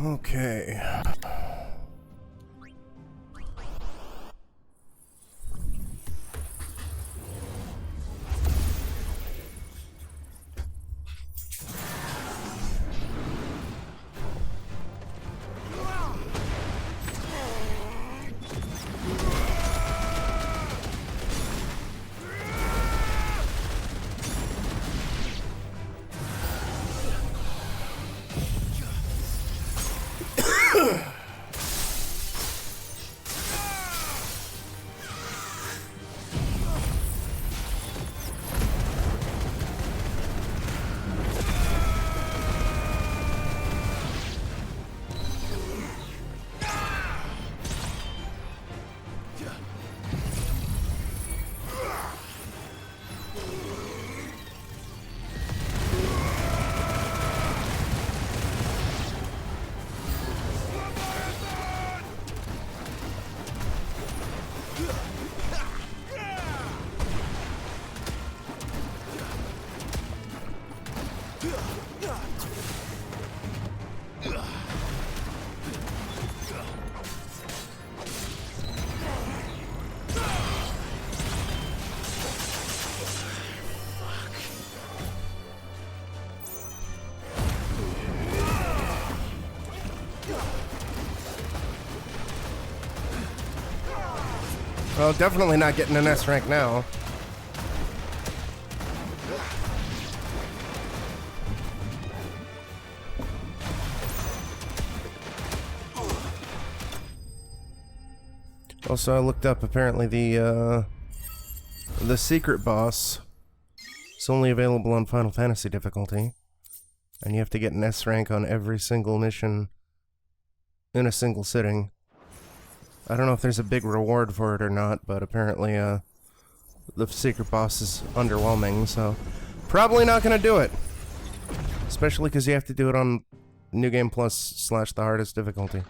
Okay. Well, definitely not getting an S rank now. Also, I looked up, apparently the secret boss is only available on Final Fantasy difficulty, and you have to get an S rank on every single mission in a single sitting. I don't know if there's a big reward for it or not, but apparently the secret boss is underwhelming, so probably not gonna do it. Especially because you have to do it on New Game Plus / the hardest difficulty.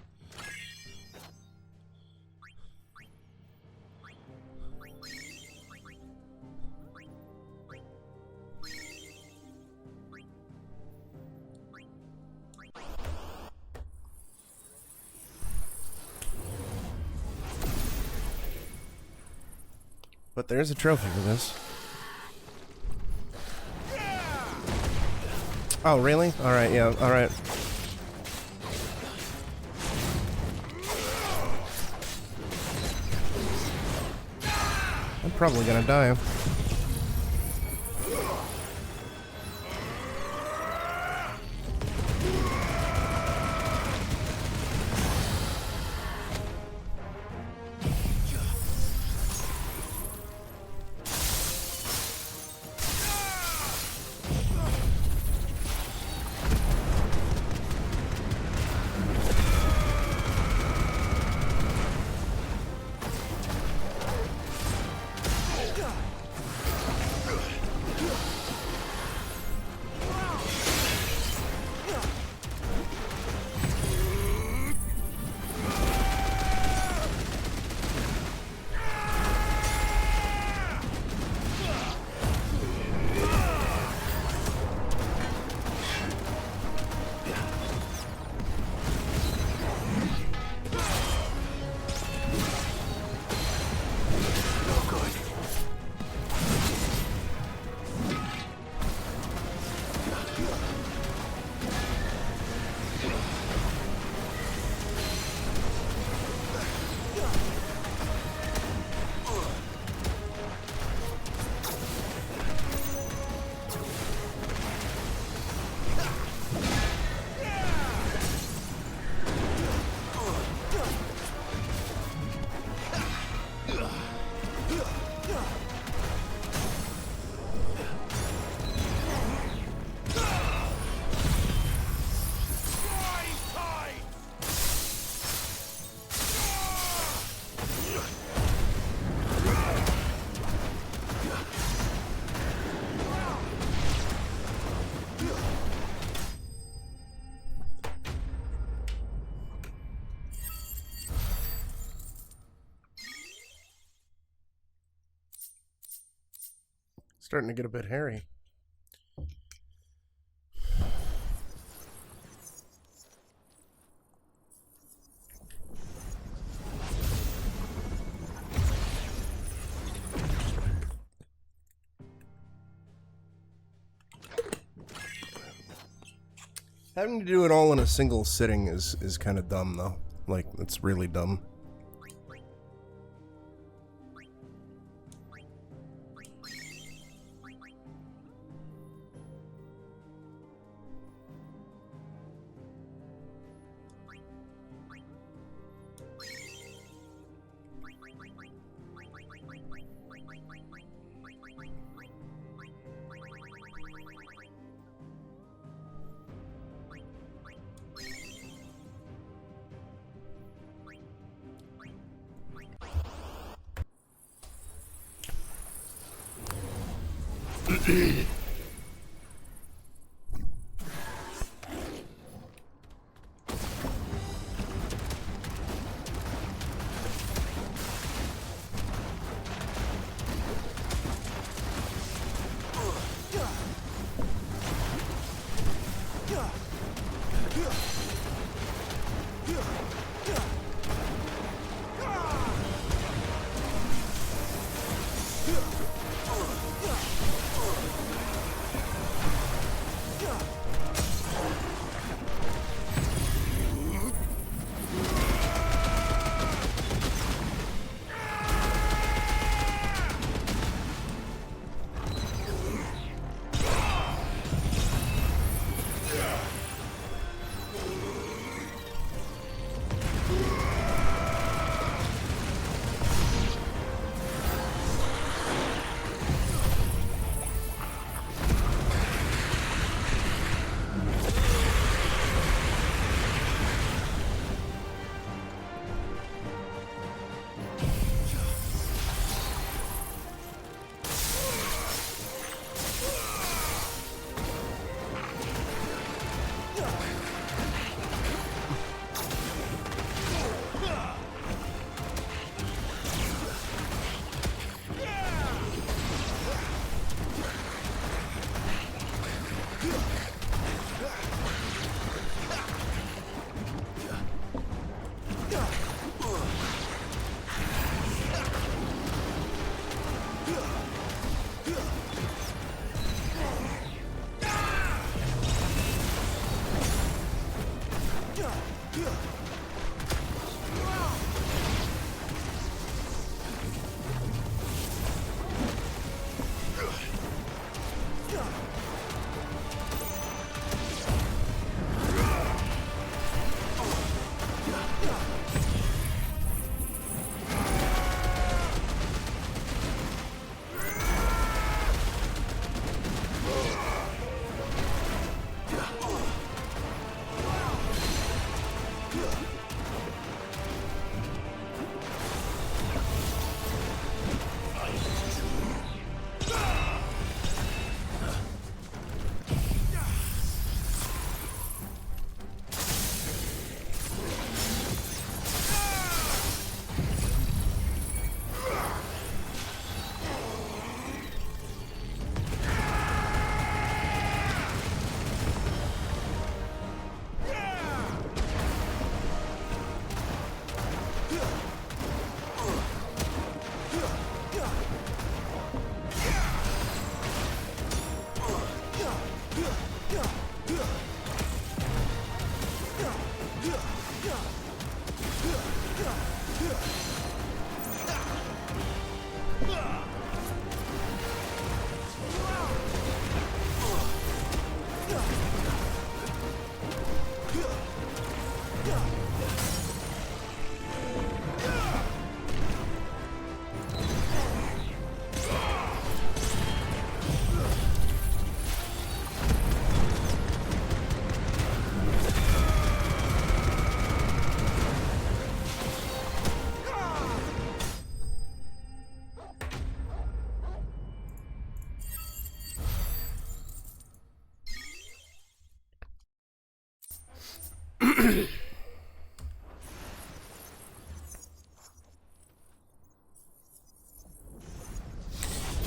But there's a trophy for this. Oh, really? Alright, yeah, alright. I'm probably gonna die. Starting to get a bit hairy. Having to do it all in a single sitting is kind of dumb, though. Like, it's really dumb.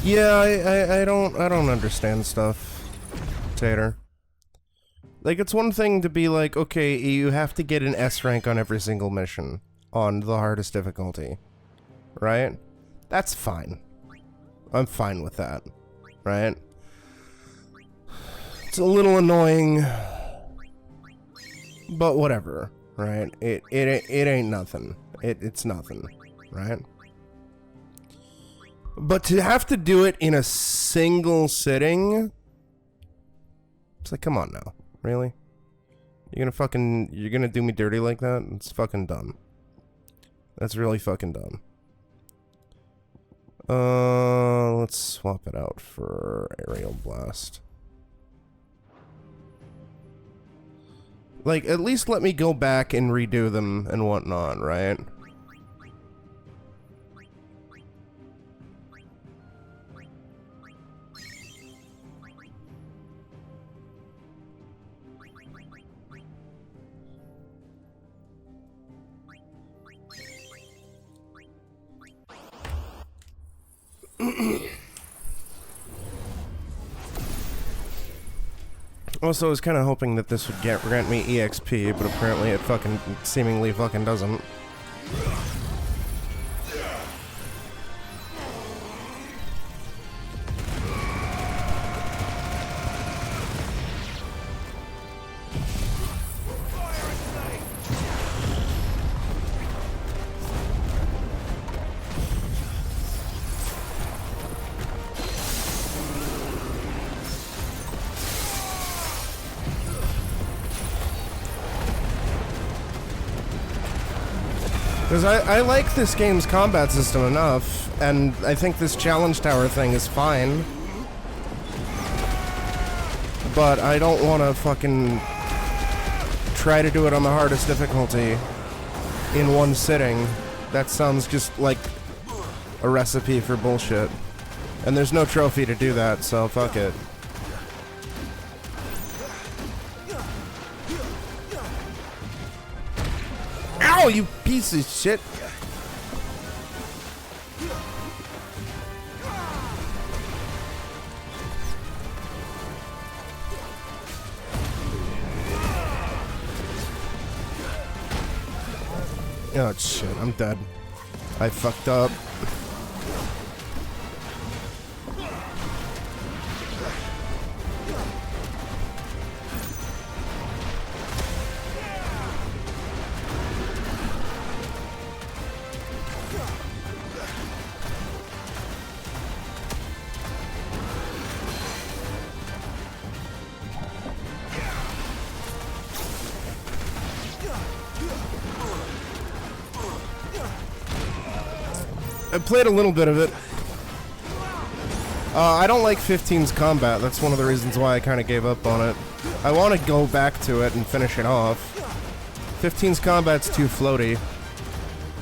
Yeah, I don't understand stuff, Tater. Like, it's one thing to be like, okay, you have to get an S rank on every single mission on the hardest difficulty, right? That's fine. I'm fine with that, right? It's a little annoying But whatever, right? It ain't nothing. It's nothing, right? But to have to do it in a single sitting, it's like, come on now, really? You're gonna do me dirty like that? It's fucking dumb. That's really fucking dumb. Let's swap it out for Aerial Blast. Like, at least let me go back and redo them and whatnot, right? Also, I was kind of hoping that this would grant me EXP, but apparently it seemingly doesn't. Because I like this game's combat system enough, and I think this challenge tower thing is fine. But I don't want to fucking try to do it on the hardest difficulty in one sitting. That sounds just like a recipe for bullshit. And there's no trophy to do that, so fuck it. Ow, you piece of shit! Oh shit, I'm dead. I fucked up. I played a little bit of it. I don't like 15's combat. That's one of the reasons why I kind of gave up on it. I want to go back to it and finish it off. 15's combat's too floaty.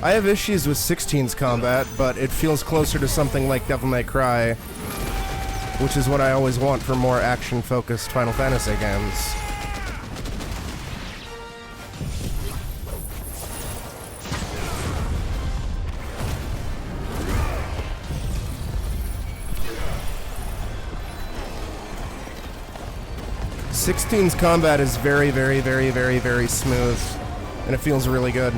I have issues with 16's combat, but it feels closer to something like Devil May Cry, which is what I always want for more action-focused Final Fantasy games. Sixteen's combat is very, very, very, very, very smooth, and it feels really good.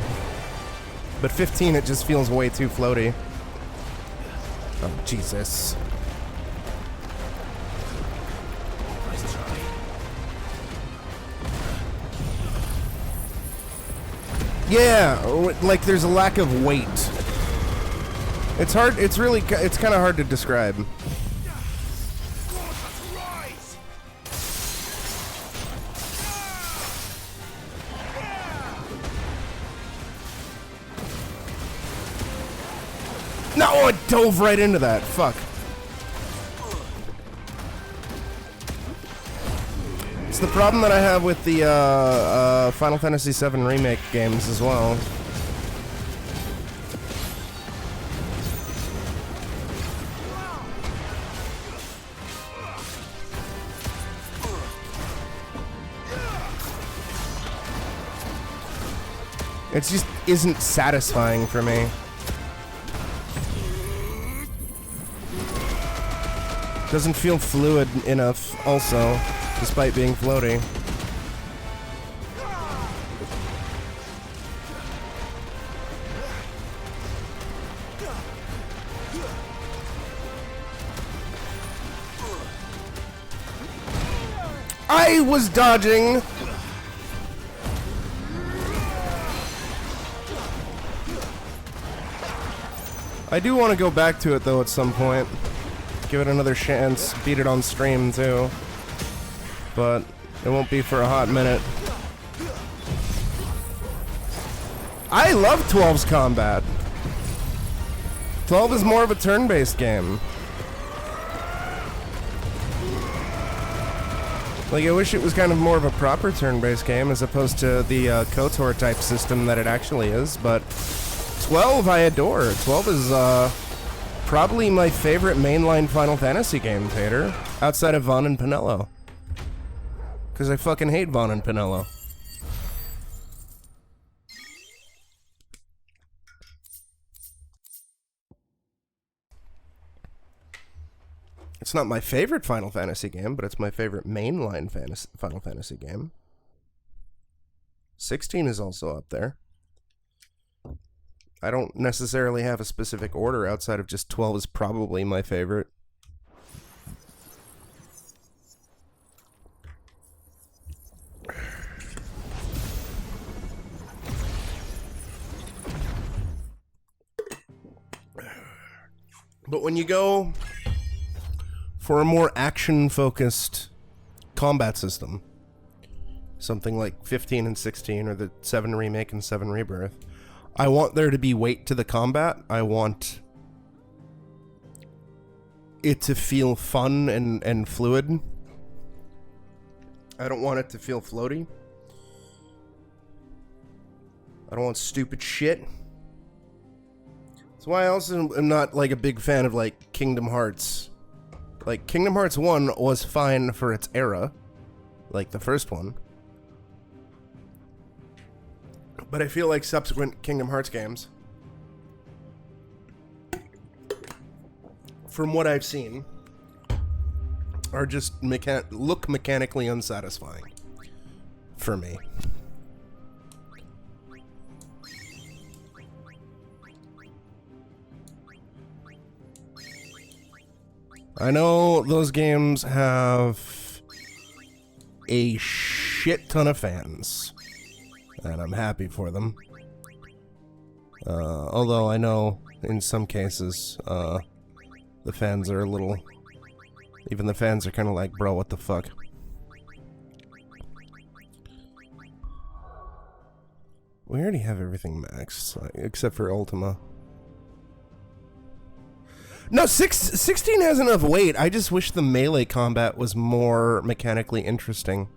But 15, it just feels way too floaty. Oh, Jesus. Yeah, like there's a lack of weight. It's hard, it's kind of hard to describe. No, I dove right into that. Fuck. It's the problem that I have with the Final Fantasy VII Remake games as well. It just isn't satisfying for me. Doesn't feel fluid enough, also, despite being floaty. I was dodging! I do want to go back to it though at some point. Give it another chance. Beat it on stream too. But it won't be for a hot minute. I love 12's combat. 12 is more of a turn-based game. Like, I wish it was kind of more of a proper turn-based game as opposed to the KOTOR type system that it actually is, but 12 I adore. 12 is probably my favorite mainline Final Fantasy game, Tater, outside of Vaughn and Pinello. Because I fucking hate Vaughn and Pinello. It's not my favorite Final Fantasy game, but it's my favorite mainline Final Fantasy game. 16 is also up there. I don't necessarily have a specific order outside of just 12 is probably my favorite. But when you go for a more action-focused combat system, something like 15 and 16 or the 7 Remake and 7 Rebirth, I want there to be weight to the combat. I want it to feel fun and fluid. I don't want it to feel floaty. I don't want stupid shit. That's why I also am not like a big fan of like Kingdom Hearts. Like Kingdom Hearts 1 was fine for its era, like the first one. But I feel like subsequent Kingdom Hearts games, from what I've seen, are just look mechanically unsatisfying for me. I know those games have a shit ton of fans, and I'm happy for them. Although I know in some cases, the fans are a little... Even the fans are kind of like, bro, what the fuck? We already have everything maxed, except for Ultima. No, 16 has enough weight. I just wish the melee combat was more mechanically interesting.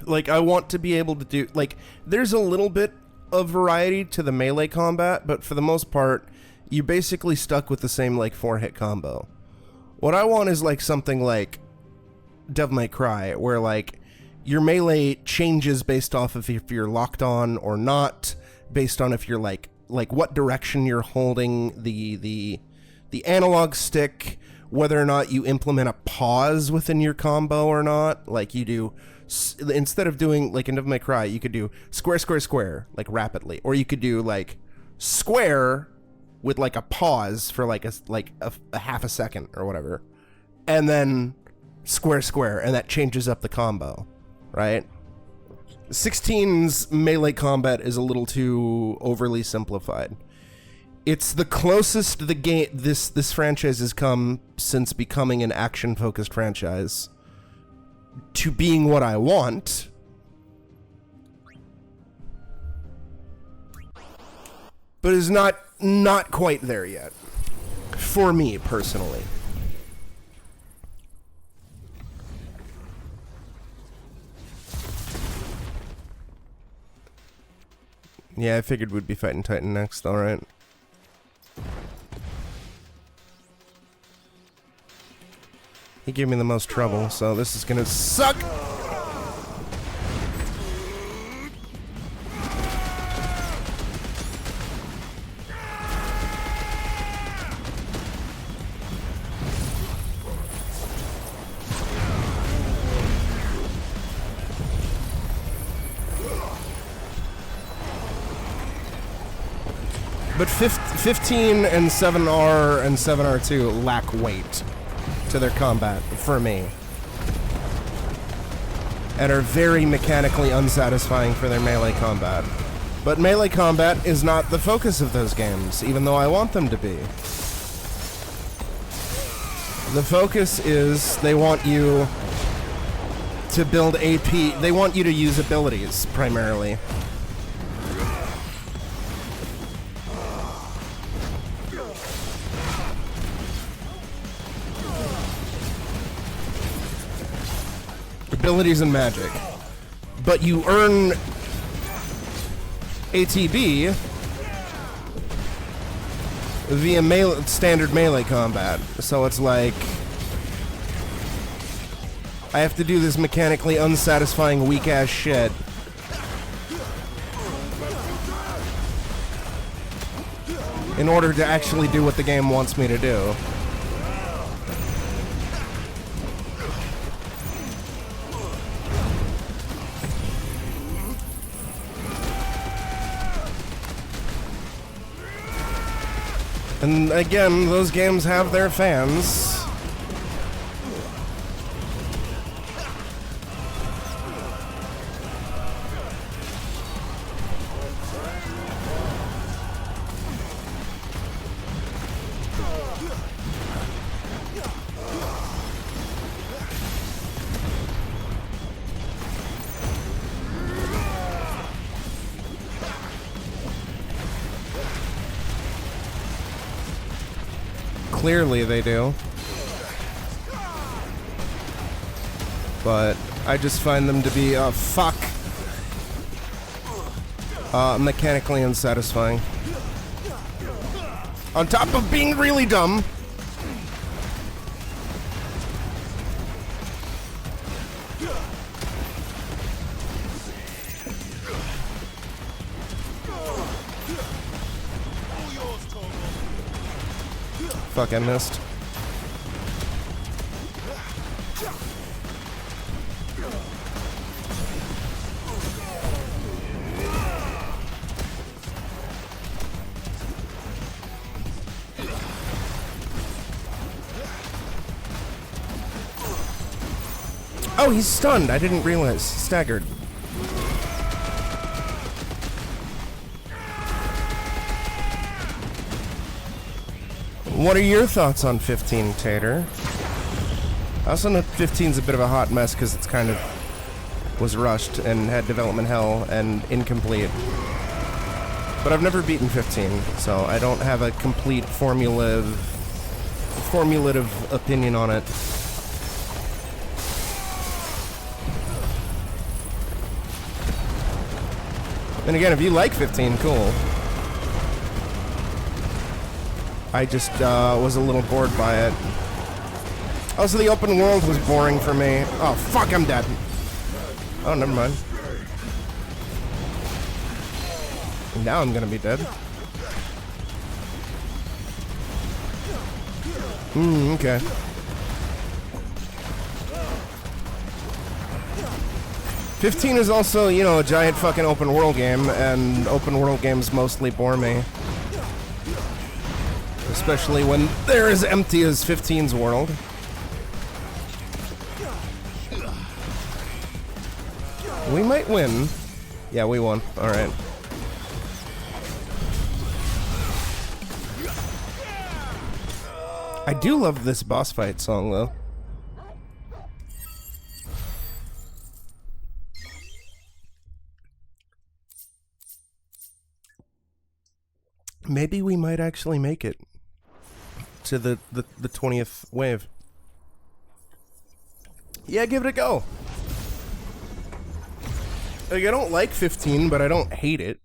Like, I want to be able to do... Like, there's a little bit of variety to the melee combat, but for the most part, you're basically stuck with the same, like, 4-hit combo. What I want is, like, something like Devil May Cry, where, like, your melee changes based off of if you're locked on or not, based on if you're, like what direction you're holding the analog stick, whether or not you implement a pause within your combo or not. Like you do, instead of doing like in Devil May Cry, you could do square, square, square, like rapidly, or you could do like square with like a pause for like a half a second or whatever, and then square, square, and that changes up the combo, right? 16's melee combat is a little too overly simplified. It's the closest the game this franchise has come since becoming an action-focused franchise to being what I want. But is not quite there yet. For me personally. Yeah, I figured we'd be fighting Titan next, alright. He gave me the most trouble, so this is gonna suck! But 15 and 7R and 7R2 lack weight to their combat, for me. And are very mechanically unsatisfying for their melee combat. But melee combat is not the focus of those games, even though I want them to be. The focus is they want you to build AP. They want you to use abilities, primarily. Abilities and magic. But you earn ATB via standard melee combat. So it's like I have to do this mechanically unsatisfying weak-ass shit in order to actually do what the game wants me to do. And again, those games have their fans. Clearly they do. But I just find them to be, mechanically unsatisfying. On top of being really dumb. Fuck, I missed. Oh, he's stunned. I didn't realize. Staggered. What are your thoughts on 15, Tater? I also know 15's a bit of a hot mess because it's kind of was rushed and had development hell and incomplete. But I've never beaten 15, so I don't have a complete formulative opinion on it. And again, if you like 15, cool. I just was a little bored by it. Also, the open world was boring for me. Oh, fuck, I'm dead. Oh, never mind. Now I'm gonna be dead. Okay. '15 is also, you know, a giant fucking open world game, and open world games mostly bore me. Especially when they're as empty as 15's world. We might win. Yeah, we won. Alright. I do love this boss fight song, though. Maybe we might actually make it to the 20th wave. Yeah, give it a go. Like, I don't like 15, but I don't hate it.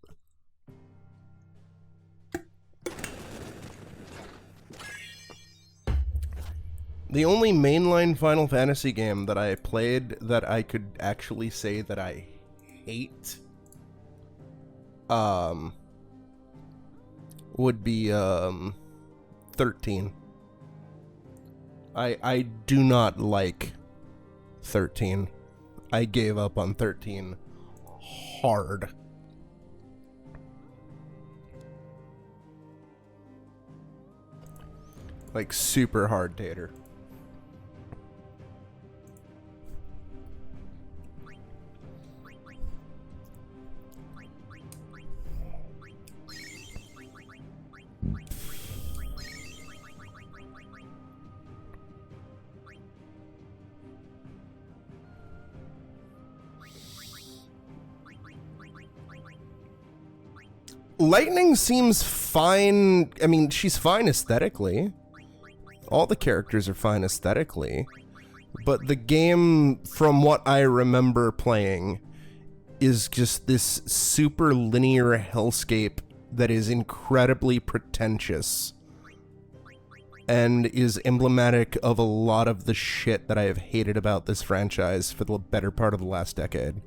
The only mainline Final Fantasy game that I played that I could actually say that I hate would be 13. I do not like 13. I gave up on 13 hard. Like super hard, Tater. Lightning seems fine. I mean, she's fine aesthetically. All the characters are fine aesthetically. But the game, from what I remember playing, is just this super linear hellscape that is incredibly pretentious and is emblematic of a lot of the shit that I have hated about this franchise for the better part of the last decade.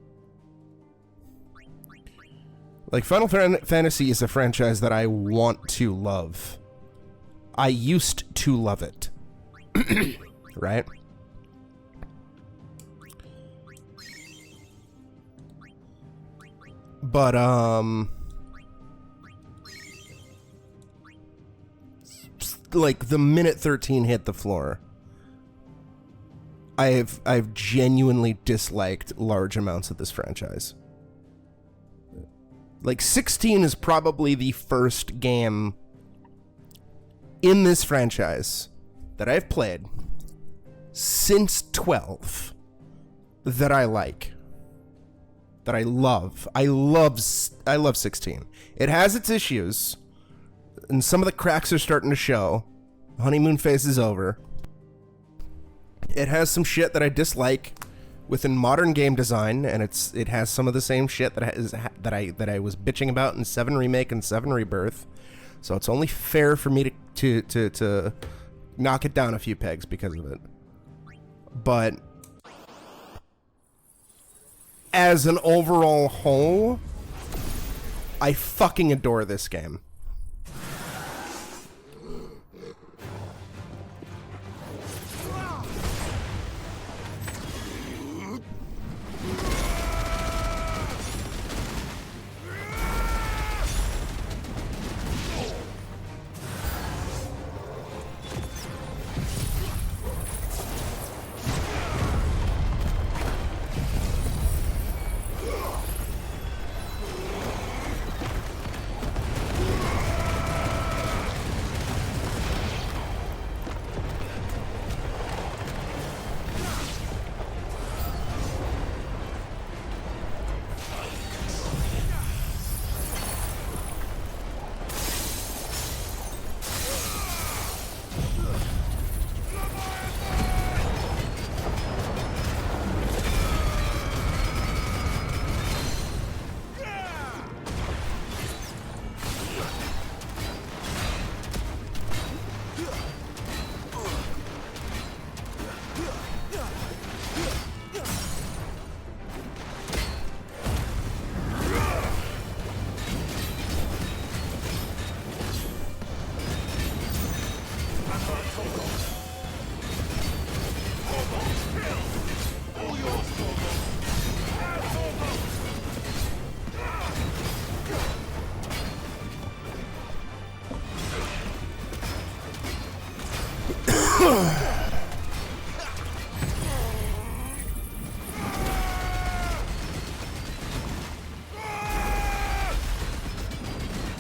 Like, Final Fantasy is a franchise that I want to love. I used to love it. Right? But, like, the minute 13 hit the floor, I've genuinely disliked large amounts of this franchise. Like, 16 is probably the first game in this franchise that I've played since 12 that I like. That I love. I love 16. It has its issues, and some of the cracks are starting to show. Honeymoon phase is over. It has some shit that I dislike within modern game design, and it has some of the same shit that I was bitching about in 7 Remake and 7 Rebirth. So it's only fair for me to knock it down a few pegs because of it. But as an overall whole, I fucking adore this game.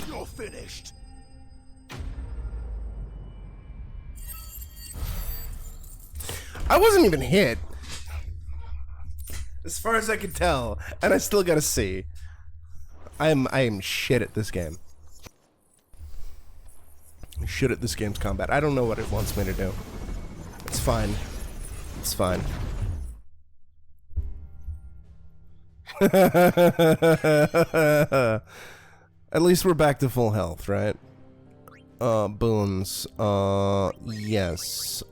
You're finished. I wasn't even hit, as far as I could tell, and I still got a C. I am shit at this game. Shit at this game's combat. I don't know what it wants me to do. It's fine. It's fine. At least we're back to full health, right? Boons. Yes.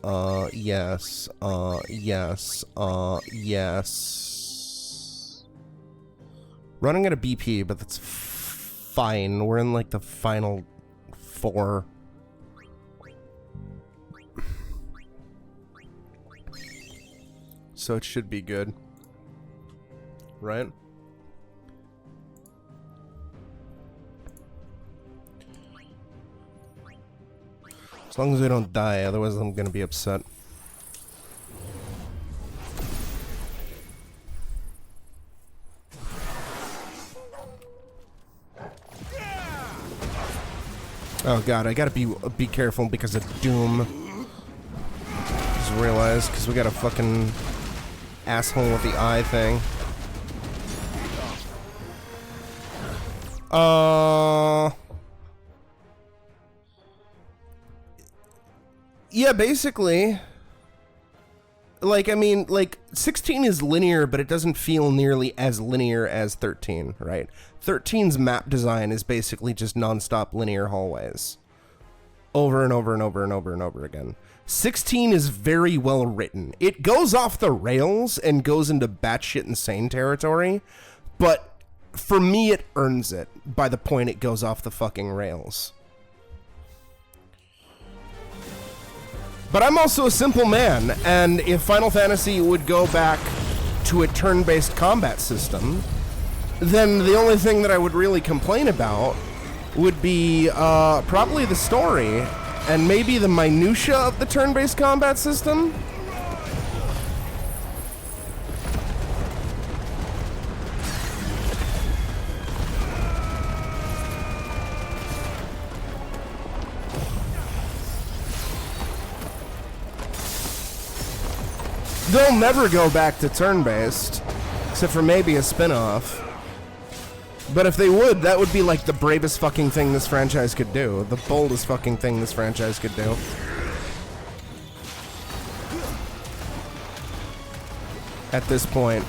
Yes. Yes. Yes. Running at a BP, but that's fine. We're in, like, the final 4. So it should be good. Right? As long as we don't die, otherwise I'm gonna be upset. Oh god, I gotta be careful because of Doom. Just realized, because we got a fucking asshole with the eye thing. Yeah, basically. Like, I mean, like, 16 is linear, but it doesn't feel nearly as linear as 13, right? 13's map design is basically just non-stop linear hallways. Over and over and over and over and over again. 16 is very well written. It goes off the rails and goes into batshit insane territory, but for me, it earns it by the point it goes off the fucking rails. But I'm also a simple man, and if Final Fantasy would go back to a turn-based combat system, then the only thing that I would really complain about would be probably the story, and maybe the minutia of the turn-based combat system. They'll never go back to turn-based, except for maybe a spin-off. But if they would, that would be like the bravest fucking thing this franchise could do. The boldest fucking thing this franchise could do. At this point.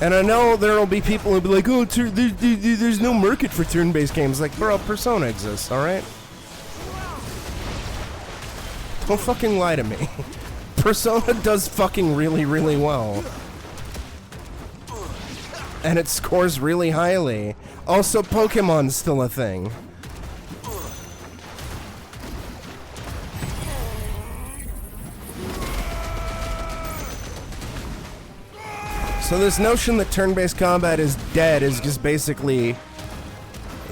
And I know there'll be people who'll be like, oh, there's no market for turn-based games. Like, bro, Persona exists, alright? Don't fucking lie to me. Persona does fucking really, really well. And it scores really highly. Also, Pokemon's still a thing. So this notion that turn-based combat is dead is just basically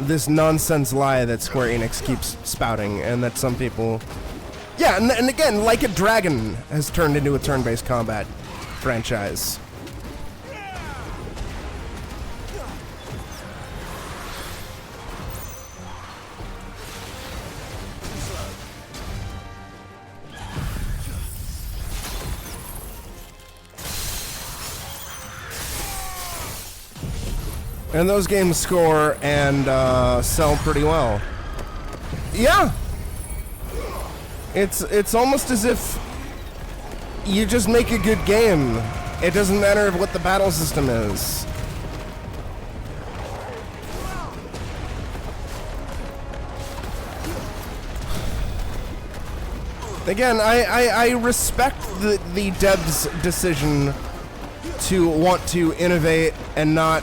this nonsense lie that Square Enix keeps spouting, and that some people... Yeah, and again, Like a Dragon has turned into a turn-based combat franchise. And those games score and sell pretty well. Yeah. It's almost as if you just make a good game. It doesn't matter what the battle system is. Again, I respect the devs' decision to want to innovate and not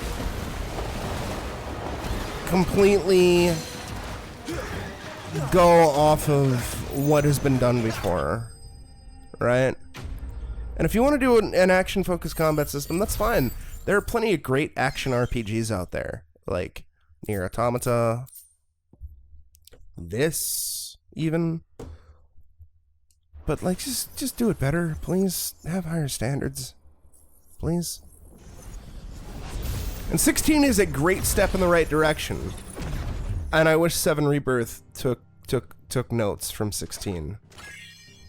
completely go off of what has been done before, right? And if you want to do an action-focused combat system, that's fine. There are plenty of great action RPGs out there, like Nier Automata, this, even. But, like, just do it better, please. Have higher standards, please. And 16 is a great step in the right direction. And I wish 7 Rebirth took notes from 16.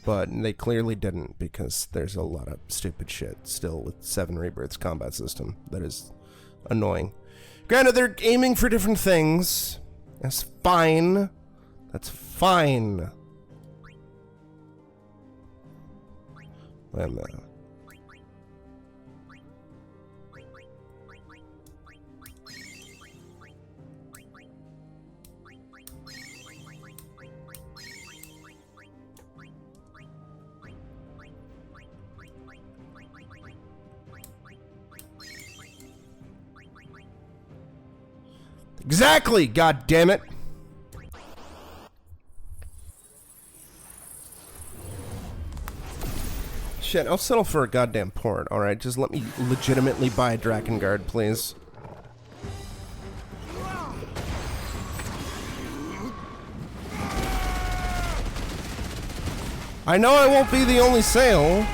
But they clearly didn't, because there's a lot of stupid shit still with 7 Rebirth's combat system that is annoying. Granted, they're aiming for different things. That's fine. That's fine. And, exactly, god damn it. Shit, I'll settle for a goddamn port, alright? Just let me legitimately buy Drakengard, please. I know I won't be the only sale.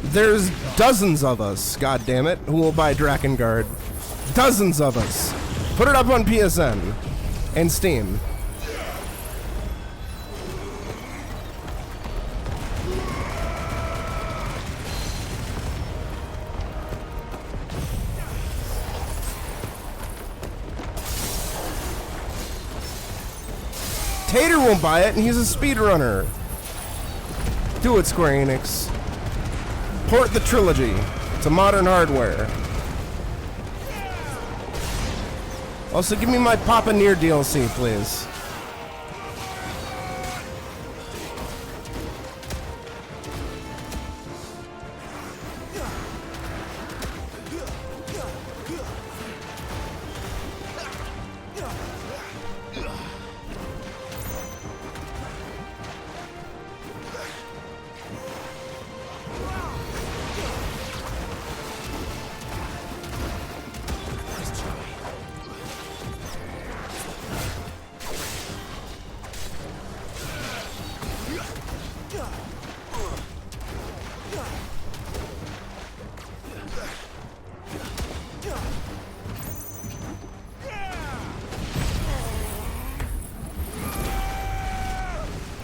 There's dozens of us, goddammit, who will buy Drakengard. Dozens of us. Put it up on PSN and Steam. Tater won't buy it, and he's a speedrunner. Do it, Square Enix. Port the trilogy to modern hardware. Also, give me my Papa Near DLC, please.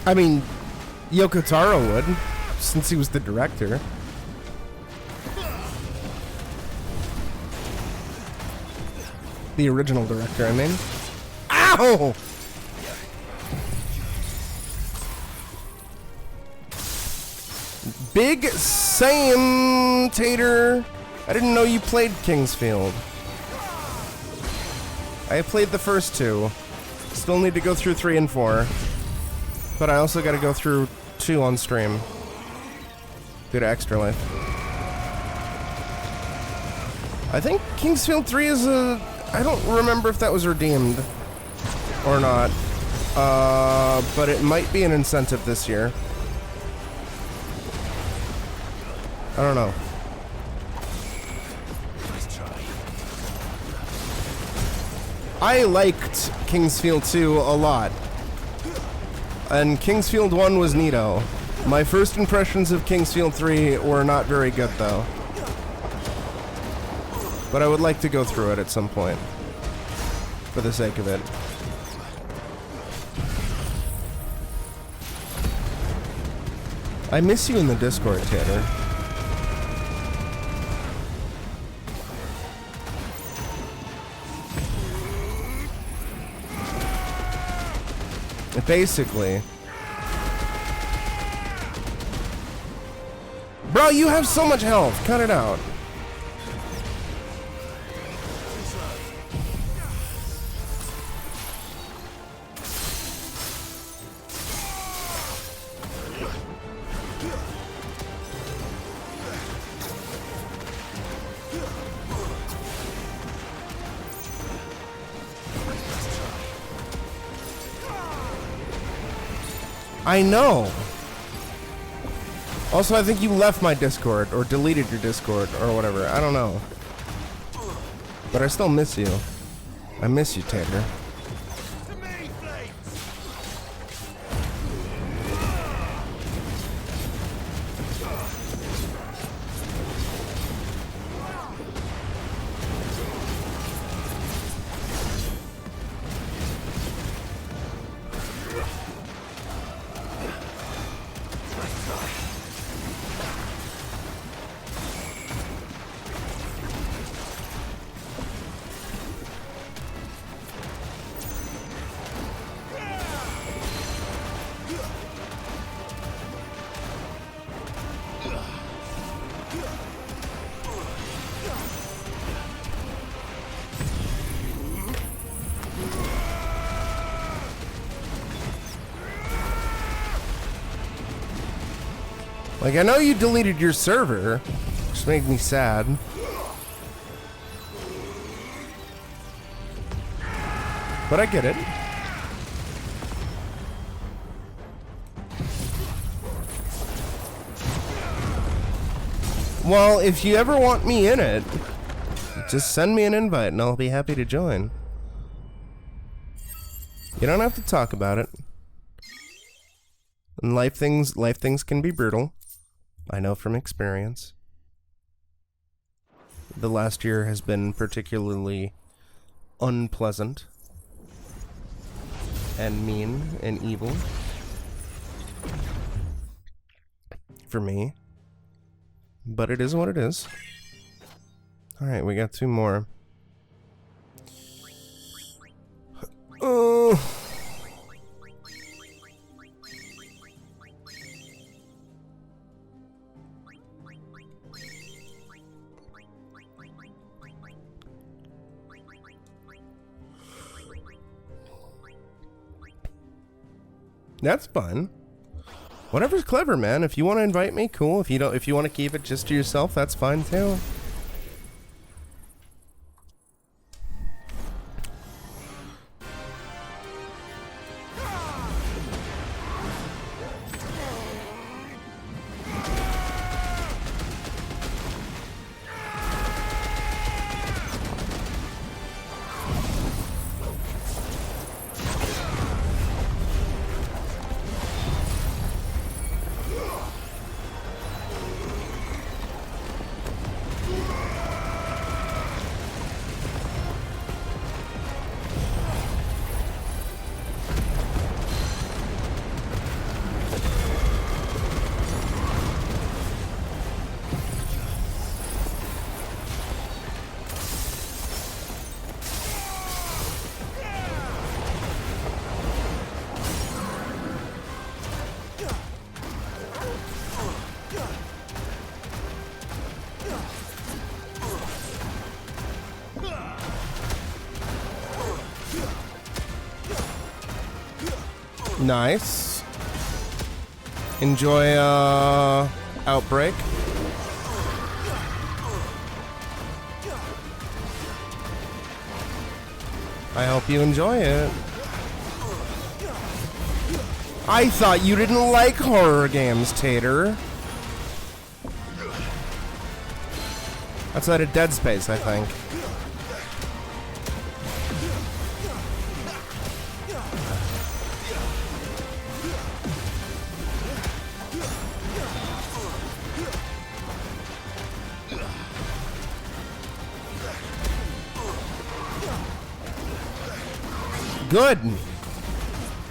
I mean, Yoko Taro would, since he was the director. The original director, I mean. Ow! Big Sam Tater. I didn't know you played Kingsfield. I played the first two. Still need to go through 3 and 4. But I also gotta go through 2 on stream. Due to Extra Life. I think Kingsfield 3 is a... I don't remember if that was redeemed or not. But it might be an incentive this year. I don't know. I liked Kingsfield 2 a lot. And Kingsfield 1 was neato. My first impressions of Kingsfield 3 were not very good, though. But I would like to go through it at some point. For the sake of it. I miss you in the Discord, Tanner. Basically. Bro, you have so much health. Cut it out. I know. Also, I think you left my Discord, or deleted your Discord, or whatever. I don't know. But I still miss you. I miss you, Tander. Like, I know you deleted your server, which made me sad. But I get it. Well, if you ever want me in it, just send me an invite and I'll be happy to join. You don't have to talk about it. And life things can be brutal. I know from experience. The last year has been particularly unpleasant and mean and evil for me. But it is what it is. Alright, we got 2 more. That's fine. Whatever's clever, man. If you want to invite me, cool. If you don't, if you want to keep it just to yourself, that's fine too. Nice. Enjoy, Outbreak. I hope you enjoy it. I thought you didn't like horror games, Tater. Outside of Dead Space, I think. Good.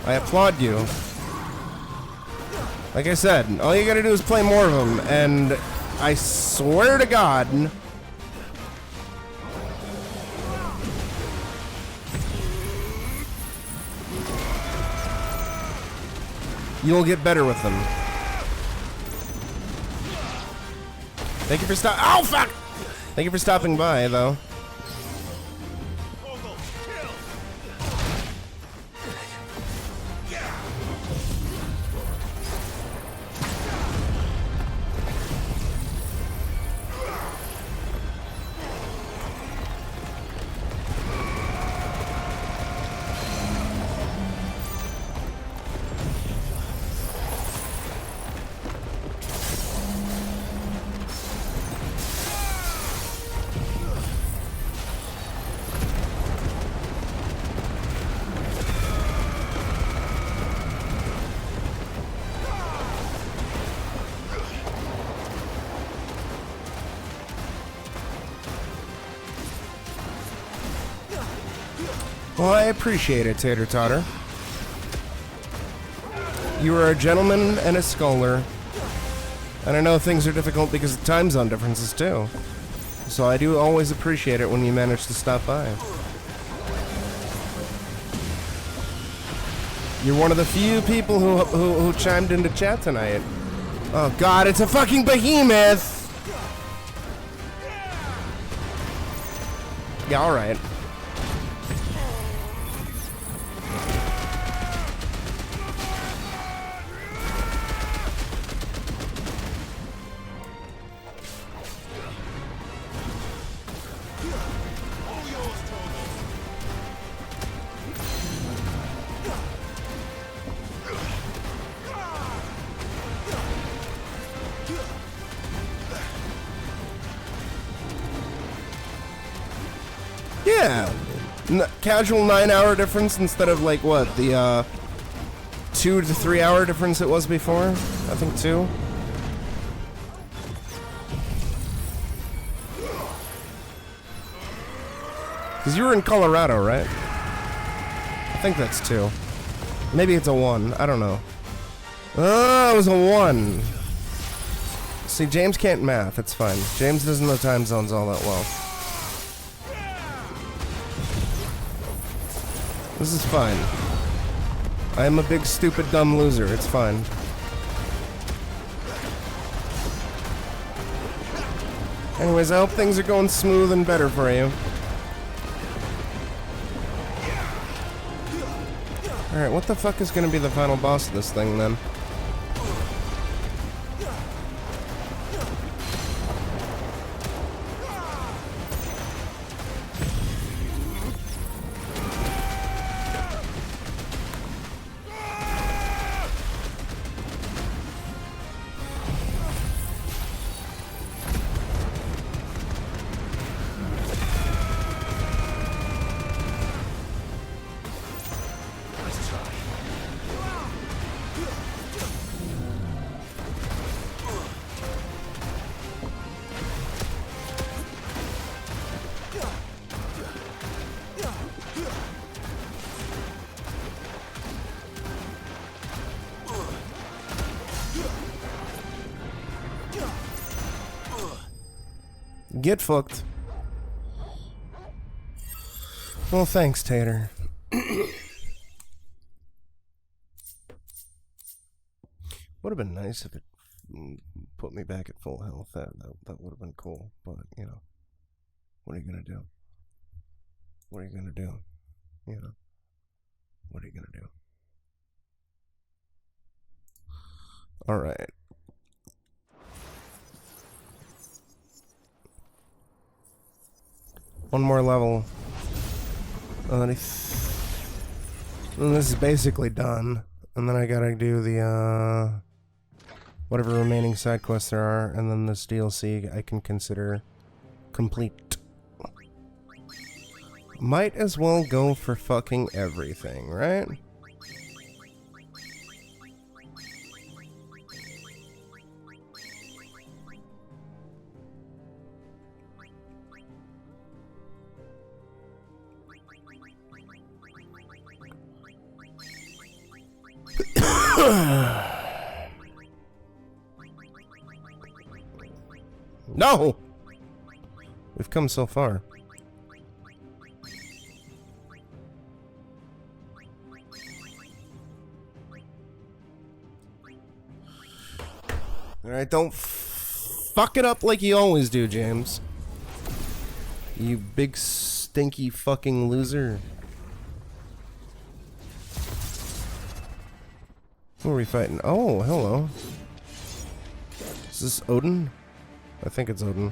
I applaud you. Like I said, all you gotta do is play more of them, and I swear to God, you'll get better with them. Thank you for Oh, fuck! Thank you for stopping by, though. Well, I appreciate it, Tater Totter. You are a gentleman and a scholar. And I know things are difficult because of time zone differences, too. So I do always appreciate it when you manage to stop by. You're one of the few people who chimed into chat tonight. Oh God, it's a fucking behemoth! Yeah, alright. Yeah, casual 9-hour difference instead of like what, the 2 to 3 hour difference it was before. I think 2. Because you were in Colorado, right? I think that's 2. Maybe it's a 1. I don't know. Oh, it was a 1. See, James can't math. It's fine. James doesn't know time zones all that well. This is fine. I am a big, stupid, dumb loser. It's fine. Anyways, I hope things are going smooth and better for you. Alright, what the fuck is gonna be the final boss of this thing, then? Get fucked. Well, thanks, Tater. Would have been nice if it put me back at full health. That would have been cool. But, you know, what are you gonna do? What are you gonna do? You know, what are you gonna do? All right. One more level. And this is basically done. And then I gotta do the, whatever remaining side quests there are, and then this DLC I can consider complete. Might as well go for fucking everything, right? No! We've come so far. Alright, don't fuck it up like you always do, James. You big stinky fucking loser. Who are we fighting? Oh, hello. Is this Odin? I think it's Odin.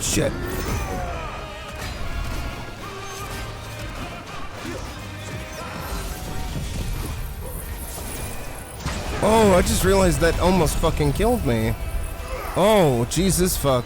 Shit. Oh, I just realized that almost fucking killed me. Oh, Jesus fuck.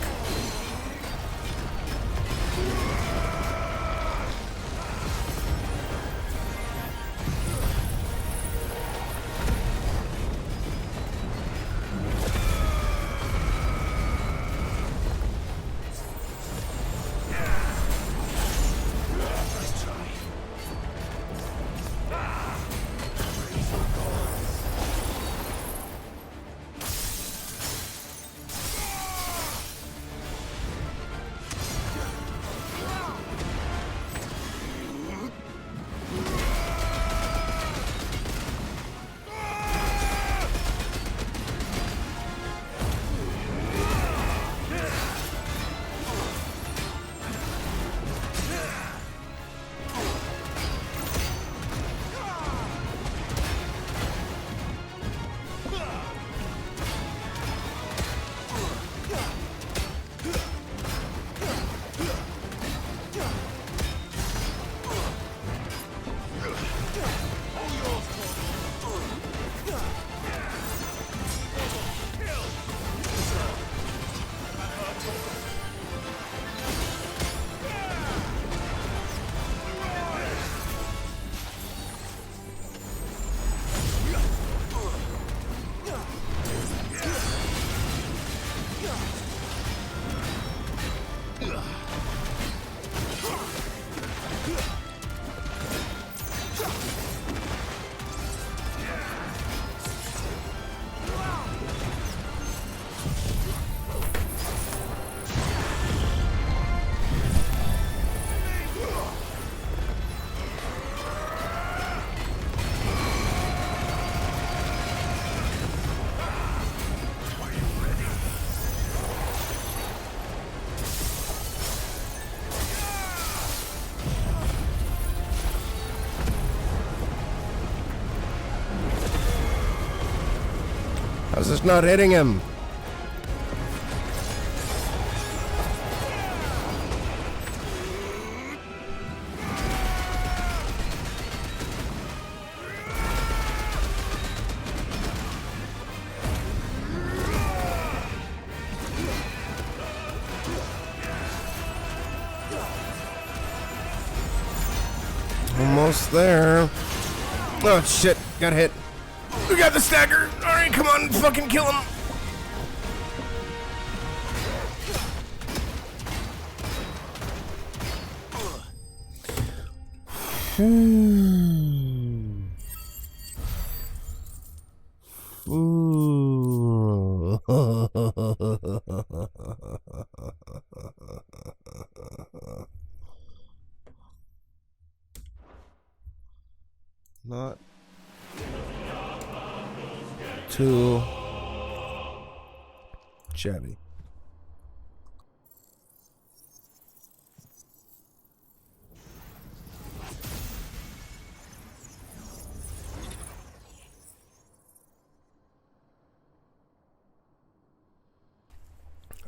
How's this not hitting him? Almost there. Oh shit, got hit. We got the stagger. Alright, come on, fucking kill him. Ooh. Not too shabby.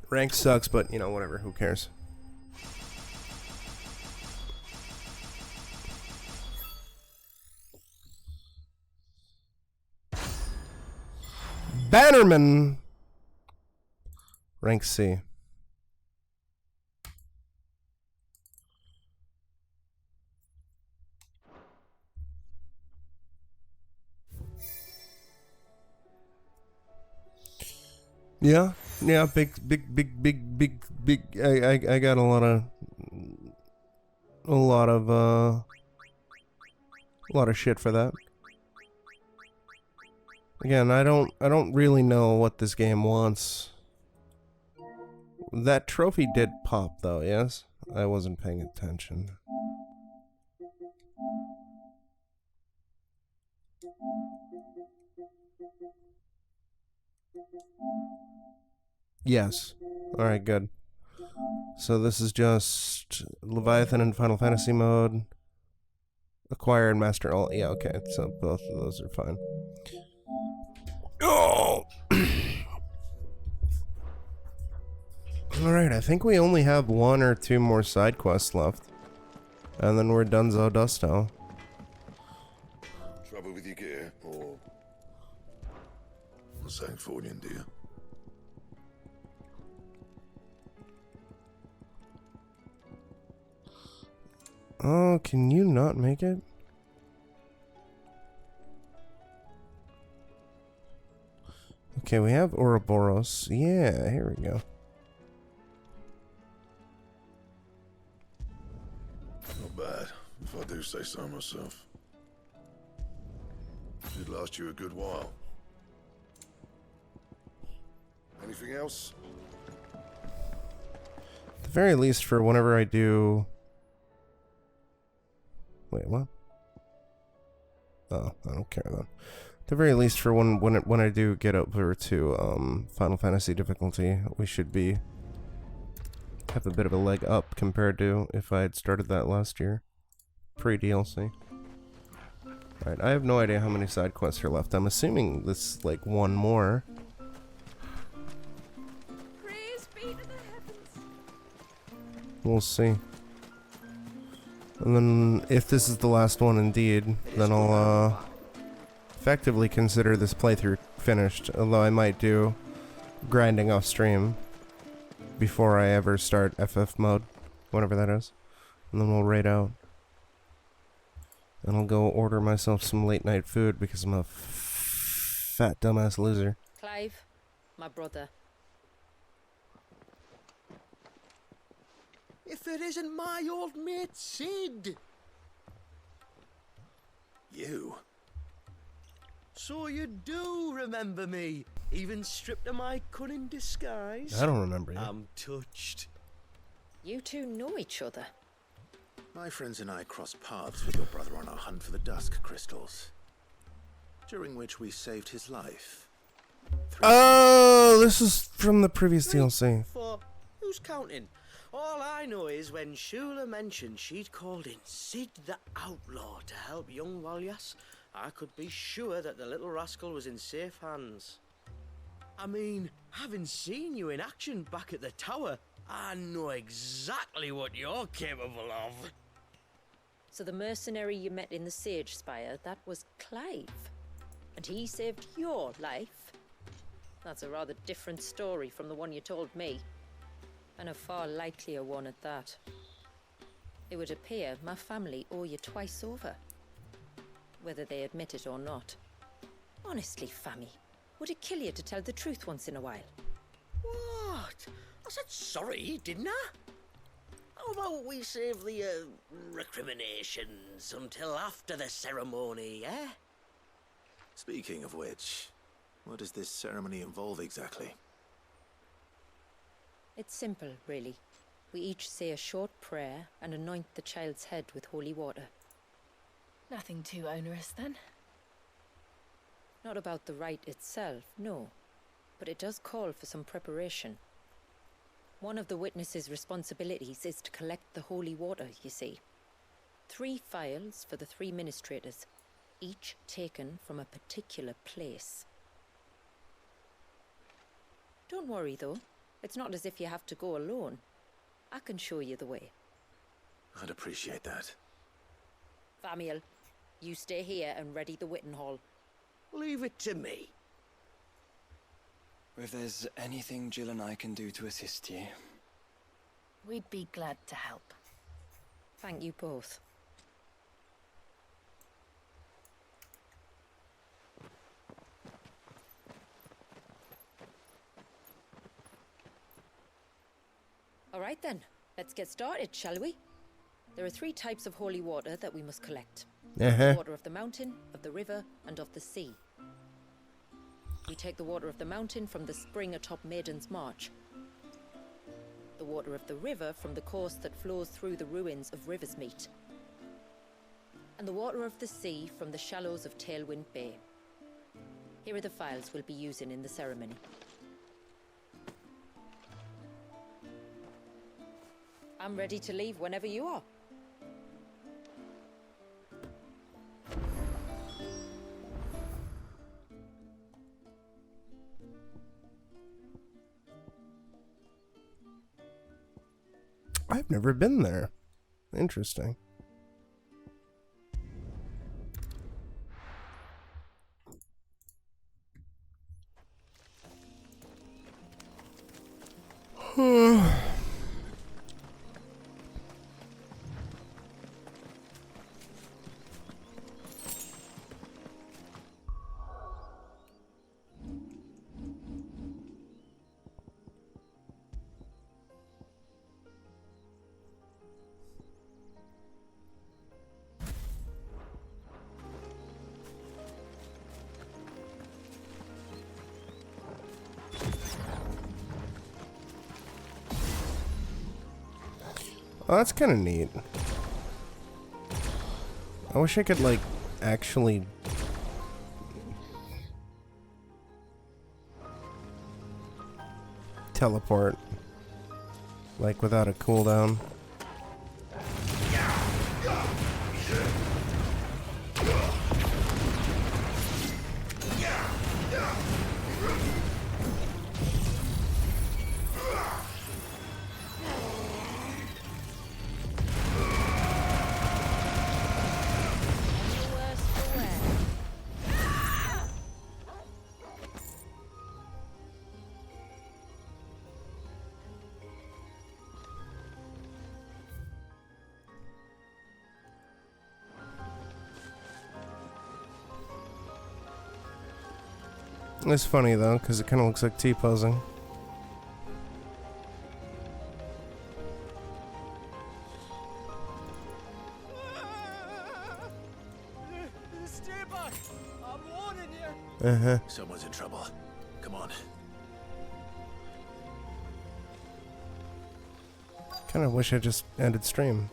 Rank sucks, but you know, whatever, who cares? Bannerman. Rank C. Yeah, big. I got a lot of shit for that. Again, I don't really know what this game wants. That trophy did pop though, yes? I wasn't paying attention. Yes. Alright, good. So this is just Leviathan in Final Fantasy mode. Acquire and master all. Yeah, okay. So both of those are fine. Oh! Alright, I think we only have 1 or 2 more side quests left. And then we're donezo dusto. Trouble with your gear, or... Sancfordian, do you? Oh, can you not make it? Okay, we have Ouroboros. Yeah, here we go. Not bad, if I do say so myself. Should last you a good while. Anything else? At the very least, for whenever I do... Wait, what? Oh, I don't care then. At the very least, for when I do get over to Final Fantasy difficulty, we should have a bit of a leg up compared to if I had started that last year, pre-DLC. Alright, I have no idea how many side quests are left. I'm assuming this like one more. Praise be to the heavens. We'll see. And then, if this is the last one indeed, then I'll effectively consider this playthrough finished, although I might do grinding off stream before I ever start FF mode, whatever that is. And then we'll raid out. And I'll go order myself some late night food because I'm a fat dumbass loser. Clive, my brother. If it isn't my old mate Sid! You? So you do remember me, even stripped of my cunning disguise? I don't remember you. I'm touched. You two know each other. My friends and I crossed paths with your brother on our hunt for the Dusk Crystals, during which we saved his life. Oh, this is from the previous DLC. For who's counting? All I know is when Shula mentioned she'd called in Sid the Outlaw to help young Walyas, I could be sure that the little rascal was in safe hands. I mean, having seen you in action back at the tower, I know exactly what you're capable of. So the mercenary you met in the Sage Spire, that was Clive. And he saved your life? That's a rather different story from the one you told me. And a far likelier one at that. It would appear my family owe you twice over. Whether they admit it or not. Honestly, Fammy, would it kill you to tell the truth once in a while? What? I said sorry, didn't I? How about we save the recriminations until after the ceremony, eh? Speaking of which, what does this ceremony involve exactly? It's simple, really. We each say a short prayer and anoint the child's head with holy water. Nothing too onerous, then? Not about the rite itself, no. But it does call for some preparation. One of the witness's responsibilities is to collect the holy water, you see. 3 phials for the 3 ministrators, each taken from a particular place. Don't worry, though. It's not as if you have to go alone. I can show you the way. I'd appreciate that. Famiel, you stay here and ready the Witten Hall. Leave it to me. If there's anything Jill and I can do to assist you. We'd be glad to help. Thank you both. All right then, let's get started, shall we? There are 3 types of holy water that we must collect. The water of the mountain, of the river, and of the sea. We take the water of the mountain from the spring atop Maiden's March. The water of the river from the course that flows through the ruins of Riversmeet. And the water of the sea from the shallows of Tailwind Bay. Here are the phials we'll be using in the ceremony. I'm ready to leave whenever you are. I've never been there. Interesting. Oh, that's kind of neat. I wish I could, like, actually... teleport. Like, without a cooldown. It's funny though, because it kind of looks like T-posing. Stay back! I'm warning you! Uh-huh. Someone's in trouble. Come on. Kind of wish I just ended stream.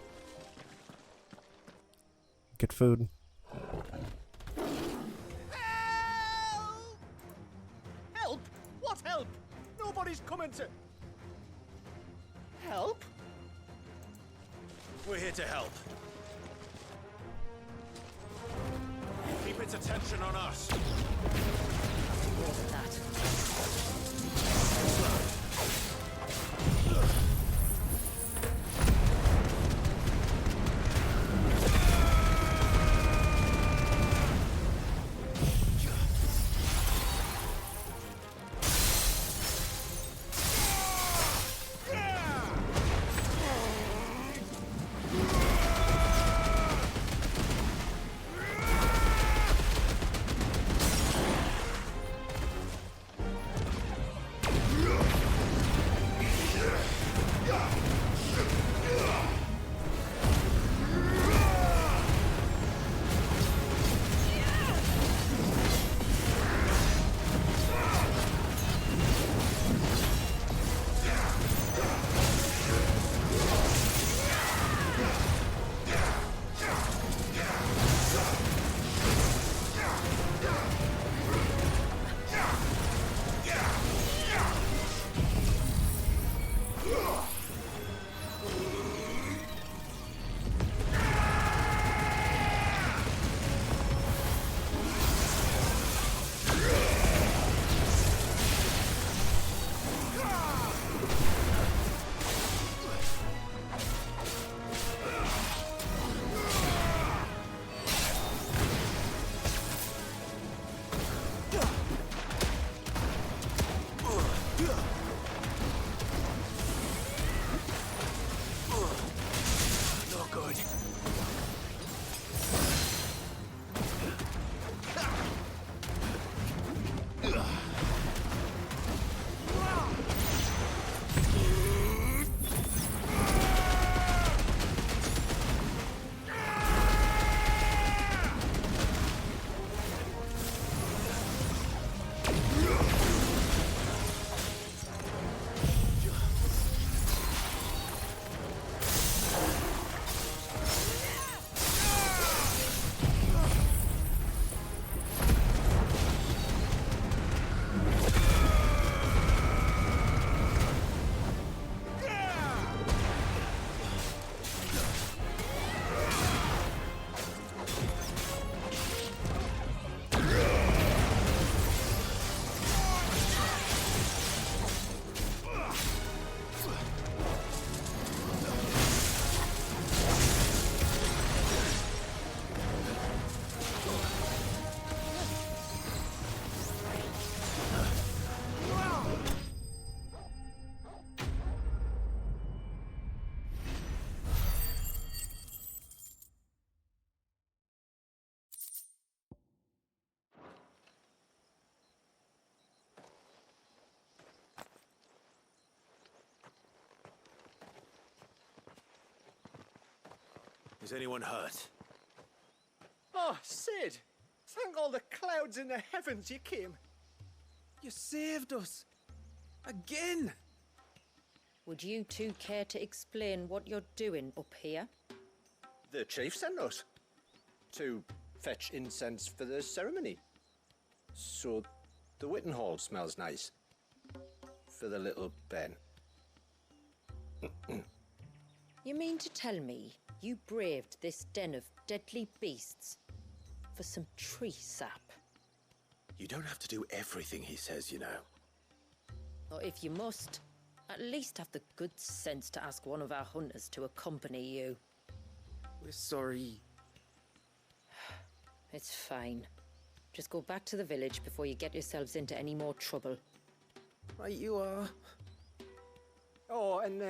Get food. Help! What help? Nobody's coming to... Help? We're here to help. Keep its attention on us. More than that. Is anyone hurt? Oh, Sid! Thank all the clouds in the heavens you came. You saved us. Again! Would you two care to explain what you're doing up here? The chief sent us to fetch incense for the ceremony. So the Witten Hall smells nice. For the little Ben. You mean to tell me you braved this den of deadly beasts for some tree sap? You don't have to do everything he says, you know. Or if you must, at least have the good sense to ask one of our hunters to accompany you. We're sorry. It's fine. Just go back to the village before you get yourselves into any more trouble. Right you are. Oh, and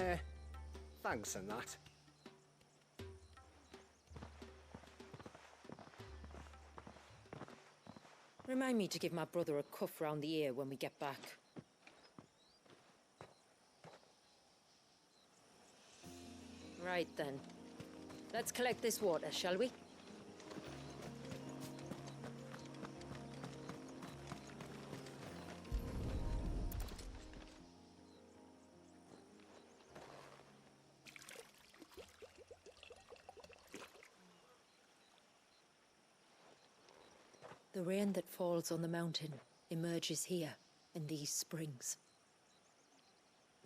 thanks and that. Remind me to give my brother a cuff round the ear when we get back. Right then. Let's collect this water, shall we? The rain that falls on the mountain emerges here, in these springs.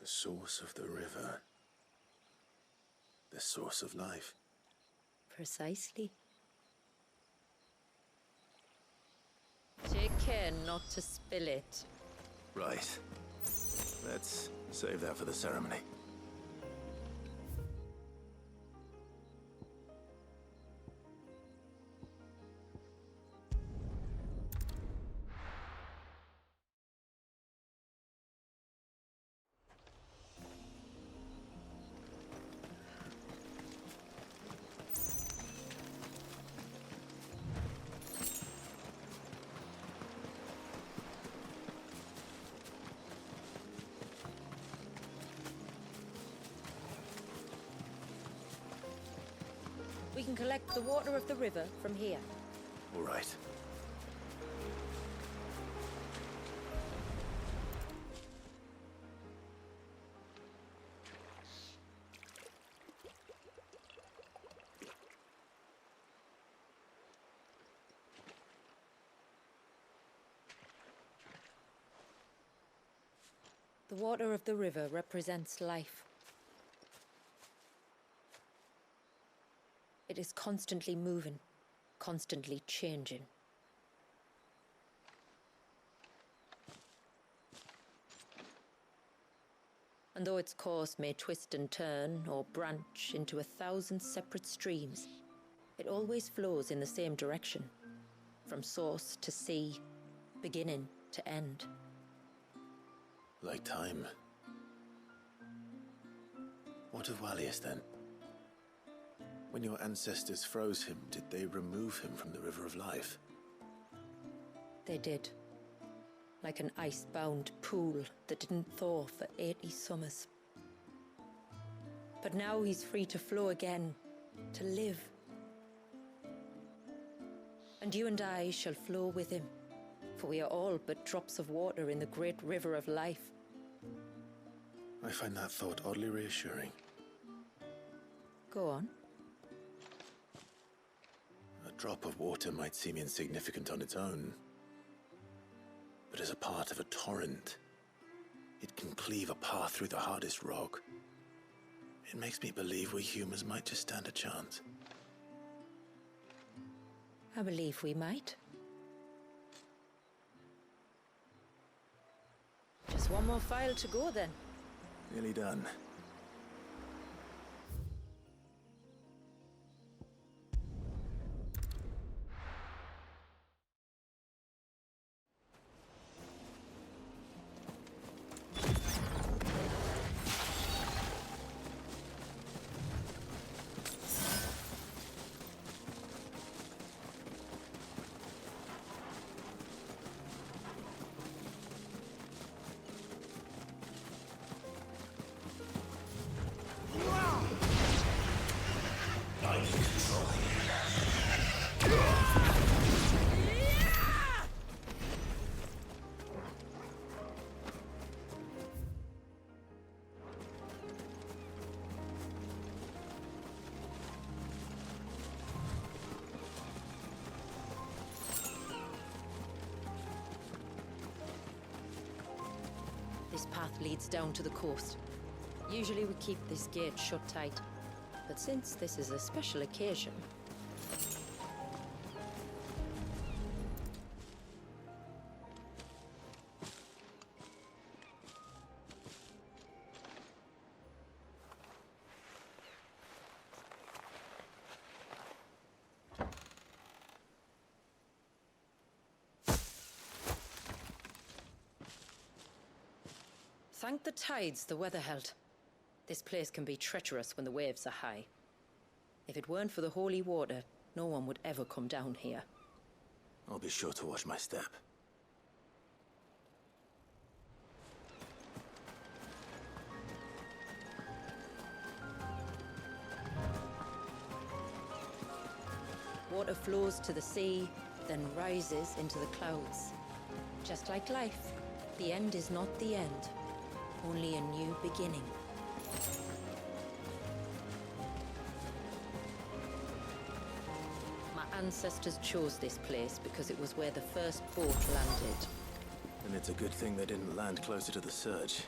The source of the river. The source of life. Precisely. Take care not to spill it. Right. Let's save that for the ceremony. We can collect the water of the river from here. All right. The water of the river represents life. It is constantly moving, constantly changing. And though its course may twist and turn or branch into 1,000 separate streams, it always flows in the same direction, from source to sea, beginning to end. Like time. What of Wallius then? When your ancestors froze him, did they remove him from the River of Life? They did. Like an ice-bound pool that didn't thaw for 80 summers. But now he's free to flow again, to live. And you and I shall flow with him, for we are all but drops of water in the great river of life. I find that thought oddly reassuring. Go on. A drop of water might seem insignificant on its own, but as a part of a torrent, it can cleave a path through the hardest rock. It makes me believe we humans might just stand a chance. I believe we might. Just one more file to go then. Nearly done. This path leads down to the coast. Usually we keep this gate shut tight, but since this is a special occasion... Thank the tides the weather held. This place can be treacherous when the waves are high. If it weren't for the holy water, no one would ever come down here. I'll be sure to watch my step. Water flows to the sea, then rises into the clouds. Just like life, the end is not the end, only a new beginning. My ancestors chose this place because it was where the first boat landed. And it's a good thing they didn't land closer to the surge.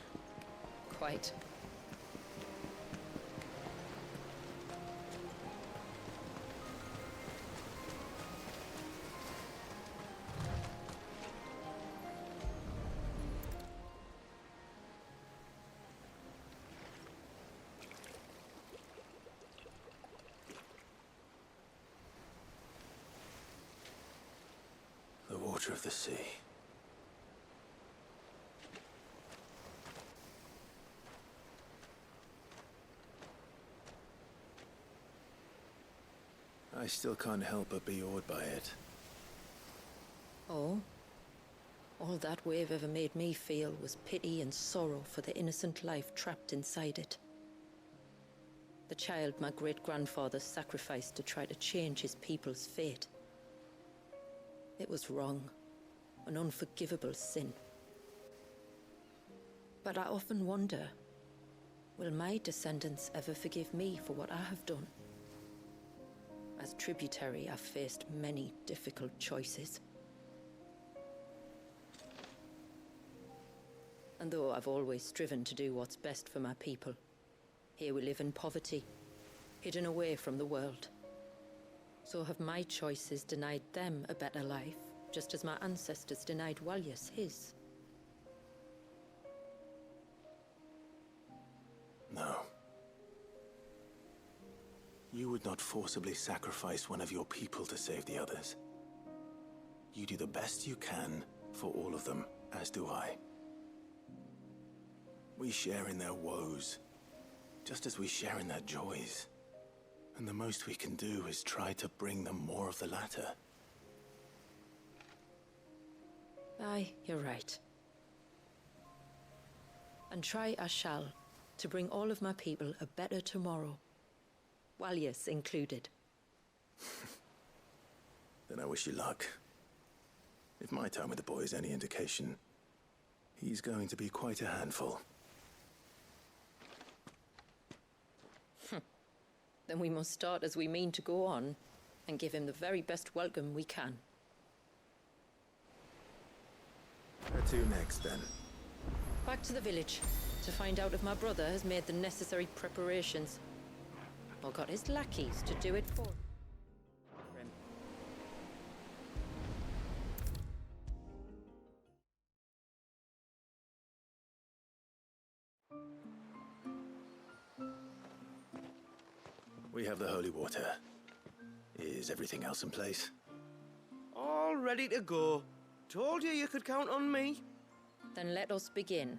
Quite. The water of the sea. I still can't help but be awed by it. Oh? All that wave ever made me feel was pity and sorrow for the innocent life trapped inside it. The child my great-grandfather sacrificed to try to change his people's fate. It was wrong, an unforgivable sin. But I often wonder, will my descendants ever forgive me for what I have done? As tributary, I've faced many difficult choices. And though I've always striven to do what's best for my people, here we live in poverty, hidden away from the world. So have my choices denied them a better life, just as my ancestors denied Walyas his? No. You would not forcibly sacrifice one of your people to save the others. You do the best you can for all of them, as do I. We share in their woes, just as we share in their joys. And the most we can do is try to bring them more of the latter. Aye, you're right. And try I shall, to bring all of my people a better tomorrow. Walyas included. Then I wish you luck. If my time with the boy is any indication, he's going to be quite a handful. Then we must start as we mean to go on, and give him the very best welcome we can. Where to next, then? Back to the village, to find out if my brother has made the necessary preparations. Or got his lackeys to do it for him. We have the holy water. Is everything else in place? All ready to go. Told you could count on me. Then let us begin.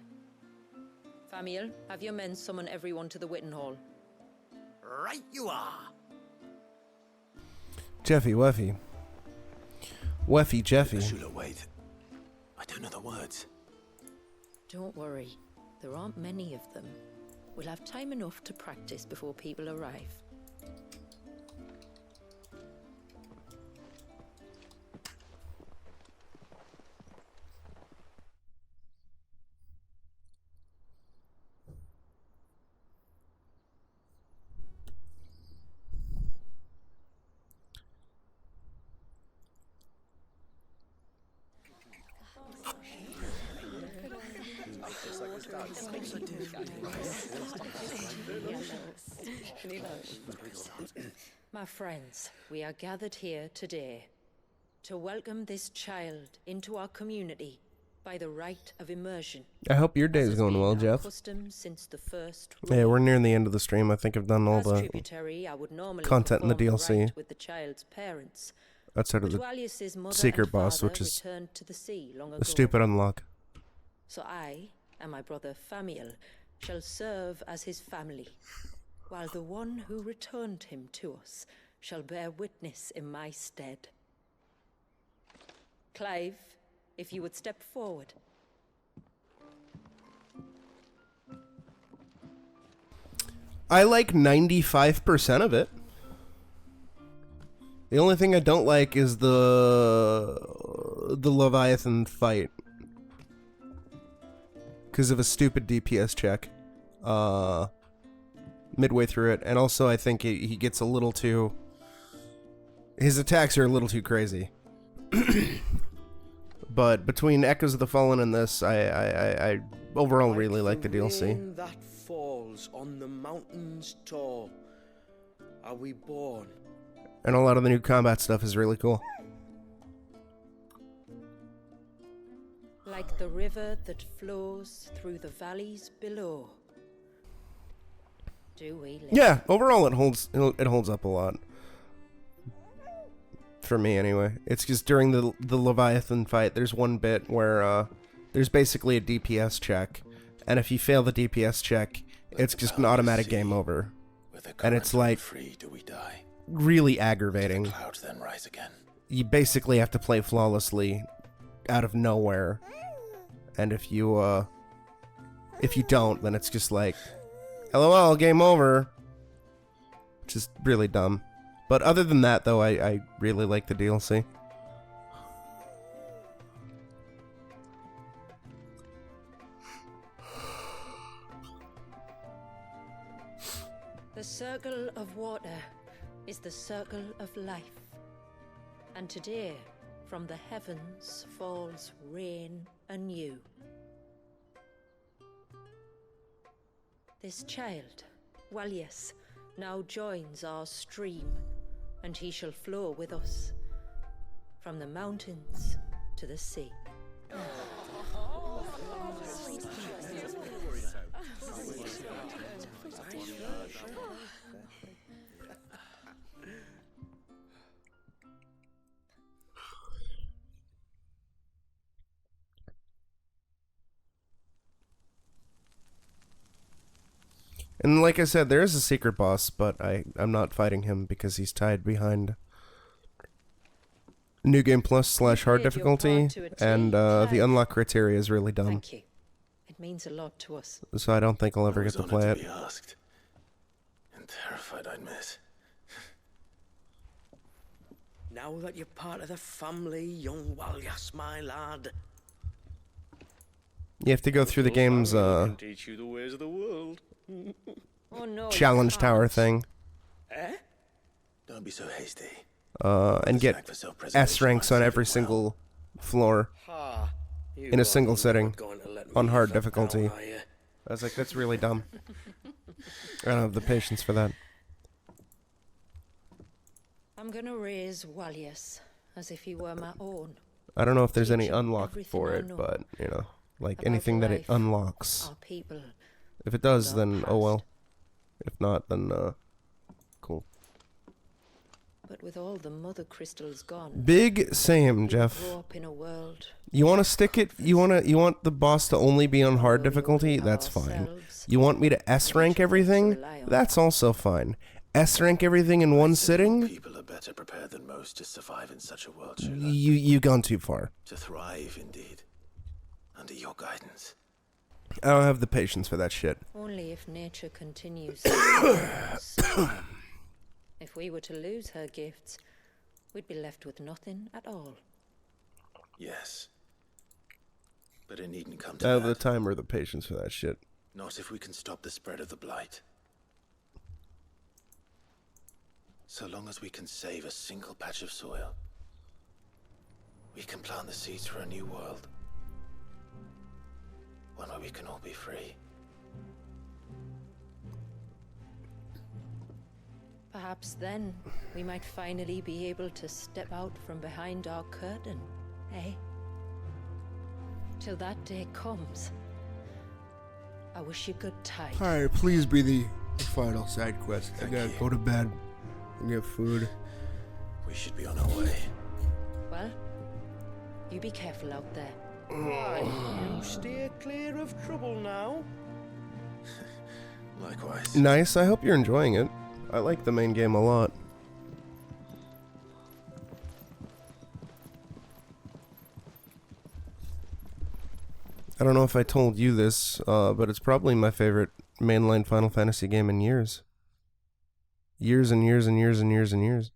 Famiel, have your men summon everyone to the Witten Hall. Right you are. Jeffy, Weffy. Weffy, Jeffy. Shula, wait. I don't know the words. Don't worry, there aren't many of them. We'll have time enough to practice before people arrive. My friends, we are gathered here today to welcome this child into our community by the rite of immersion. I hope your day's going well, Jeff. Since the first Yeah, we're nearing the end of the stream. I think I've done all the content in the DLC. with the child's parents. Outside of the Walius's mother secret and boss, father which is returned to the sea long a ago. stupid unlock. So I and my brother Famiel shall serve as his family, while the one who returned him to us shall bear witness in my stead. Clive, if you would step forward. I like 95% of it. The only thing I don't like is the Leviathan fight. Because of a stupid DPS check. Midway through it. And also I think he gets a little too... His attacks are a little too crazy. But between Echoes of the Fallen and this, I overall really like the DLC. Rain that falls on the mountains tall, are we born? And a lot of the new combat stuff is really cool. Like the river that flows through the valleys below. Do we live? Yeah, overall it holds up a lot. For me, anyway. It's just during the Leviathan fight, there's one bit where there's basically a DPS check, and if you fail the DPS check, it's just an automatic game over. And it's like free, do we die? Really aggravating. The clouds then rise again. You basically have to play flawlessly out of nowhere, and if you don't, then it's just like, LOL, game over. Which is really dumb. But other than that, though, I really like the DLC. The circle of water is the circle of life. And today, from the heavens falls rain anew. This child, Walius, now joins our stream, and he shall flow with us from the mountains to the sea. And like I said, there is a secret boss, but I'm not fighting him because he's tied behind New Game Plus / hard difficulty, and the unlock criteria is really dumb. Thank you. It means a lot to us. So I don't think I'll ever get to play it. Be asked. And terrified I'd miss. Now that you're part of the family, young Walyas, my lad. You have to go through the game's Teach you the ways of the world. Oh, no, challenge tower thing. Eh? Don't be so hasty. And get S ranks on every single floor in a single setting on hard difficulty. I was like, that's really dumb. I don't have the patience for that. I'm gonna raise Walius as if he were my own. I don't know if there's any Teach him unlock everything for I it, know but, you know, like about anything that it life, unlocks. Our people. If it does, our then oh past. well. If not, then cool. But with all the mother crystals gone, Big same, we Jeff. grow up in a world. You want to stick it? You want the boss to only be on hard difficulty? That's fine. You want me to S rank everything? That's also fine. S rank everything in one sitting? People are better prepared than most to survive in such a world, Shula. You've gone too far. To thrive, indeed. Under your guidance. I don't have the patience for that shit. Only if nature continues. If we were to lose her gifts, we'd be left with nothing at all. Yes. But it needn't come I to don't that. have the time or the patience for that shit. Not if we can stop the spread of the blight. So long as we can save a single patch of soil, we can plant the seeds for a new world. One where we can all be free. Perhaps then we might finally be able to step out from behind our curtain, eh? Till that day comes, I wish you good tide. Alright, please be the final side quest. I Thank gotta you. go to bed and get food. We should be on our way. Well, you be careful out there. You steer clear of trouble now. Likewise. Nice. I hope you're enjoying it. I like the main game a lot. I don't know if I told you this, but it's probably my favorite mainline Final Fantasy game in years. Years and years and years and years and years.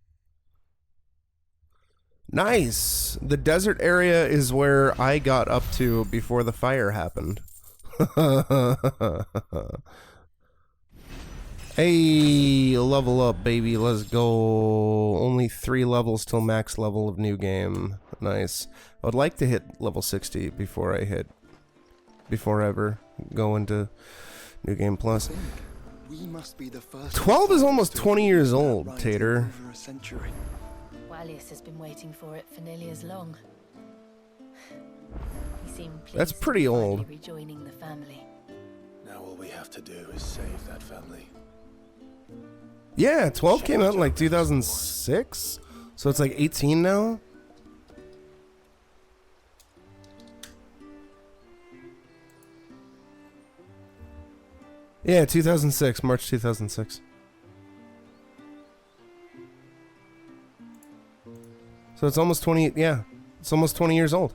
Nice! The desert area is where I got up to before the fire happened. Hey, level up, baby. Let's go. Only 3 levels till max level of new game. Nice. I would like to hit level 60 before I ever go into New Game Plus. We must be the first 12 is almost 20 years old, Tater. over a century. Walius has been waiting for it for nearly as long. He seemed pleased That's to pretty be old. finally rejoining the family. Now all we have to do is save that family. Yeah, 12 came out in like 2006, so it's like 18 now. Yeah, 2006, March 2006. So it's almost 20, yeah, it's almost 20 years old.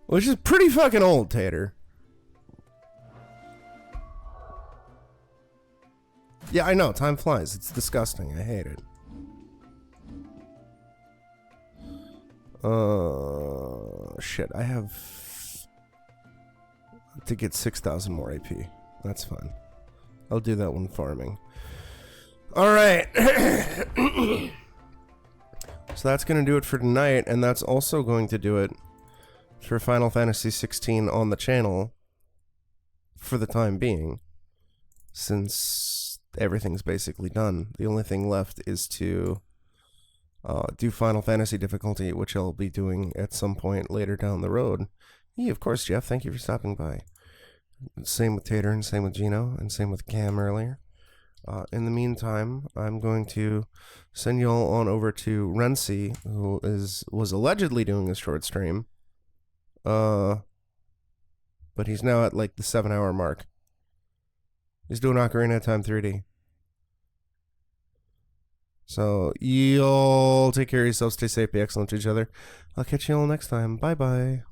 Which is pretty fucking old, Tater. Yeah, I know, time flies. It's disgusting. I hate it. Shit, I have to get 6,000 more AP. That's fine. I'll do that when farming. Alright. So that's going to do it for tonight, and that's also going to do it for Final Fantasy 16 on the channel for the time being, since everything's basically done. The only thing left is to do Final Fantasy difficulty, which I'll be doing at some point later down the road. Yeah, of course, Jeff. Thank you for stopping by. Same with Tater, and same with Gino, and same with Cam earlier. In the meantime, I'm going to send you all on over to Rensi, who was allegedly doing a short stream. But he's now at like the 7-hour mark. He's doing Ocarina of Time 3D. So, y'all take care of yourselves, stay safe, be excellent to each other. I'll catch you all next time. Bye-bye.